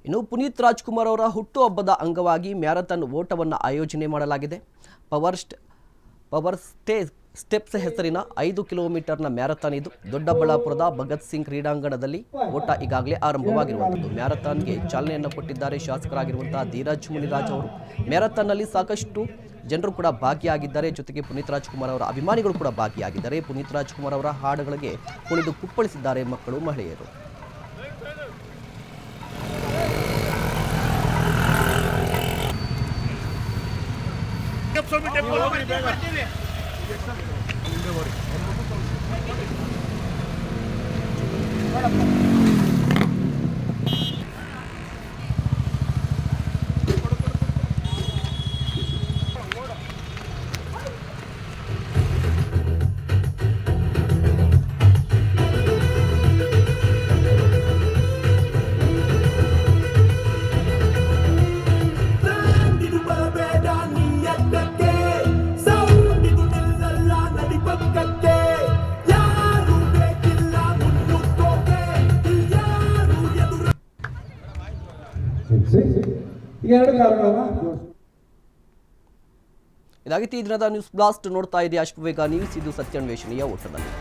ಇನ್ನು ಪುನೀತ್ ರಾಜ್ಕುಮಾರ್ ಅವರ ಹುಟ್ಟುಹಬ್ಬದ ಅಂಗವಾಗಿ ಮ್ಯಾರಥಾನ್ ಓಟವನ್ನು ಆಯೋಜನೆ ಮಾಡಲಾಗಿದೆ. ಪವರ್ ಸ್ಟೆಪ್ಸ್ ಹೆಸರಿನ 5 ಕಿಲೋಮೀಟರ್ನ ಮ್ಯಾರಥಾನ್ ಇದು. ದೊಡ್ಡಬಳ್ಳಾಪುರದ ಭಗತ್ ಸಿಂಗ್ ಕ್ರೀಡಾಂಗಣದಲ್ಲಿ ಓಟ ಈಗಾಗಲೇ ಆರಂಭವಾಗಿರುವಂಥದ್ದು. ಮ್ಯಾರಥಾನ್ಗೆ ಚಾಲನೆಯನ್ನು ಕೊಟ್ಟಿದ್ದಾರೆ ಶಾಸಕರಾಗಿರುವಂತಹ ಧೀರಜ್ ಮುನಿರಾಜ್ ಅವರು. ಮ್ಯಾರಥಾನ್ನಲ್ಲಿ ಸಾಕಷ್ಟು ಜನರು ಕೂಡ ಭಾಗಿಯಾಗಿದ್ದಾರೆ. ಜೊತೆಗೆ ಪುನೀತ್ ರಾಜ್ಕುಮಾರ್ ಅವರ ಅಭಿಮಾನಿಗಳು ಕೂಡ ಭಾಗಿಯಾಗಿದ್ದಾರೆ. ಪುನೀತ್ ರಾಜ್ಕುಮಾರ್ ಅವರ ಹಾಡುಗಳಿಗೆ ಕುಣಿದು ಕುಪ್ಪಳಿಸಿದ್ದಾರೆ ಮಕ್ಕಳು, ಮಹಿಳೆಯರು. ಇದಾಗಿತ್ತು ಈ ದಿನದ ನ್ಯೂಸ್ ಬ್ಲಾಸ್ಟ್. ನೋಡ್ತಾ ಇದೆ ಅಶ್ವವೇಗ ನ್ಯೂಸ್. ಇದು ಸತ್ಯಾನ್ವೇಷಣೆಯ ಓಟದಲ್ಲಿ.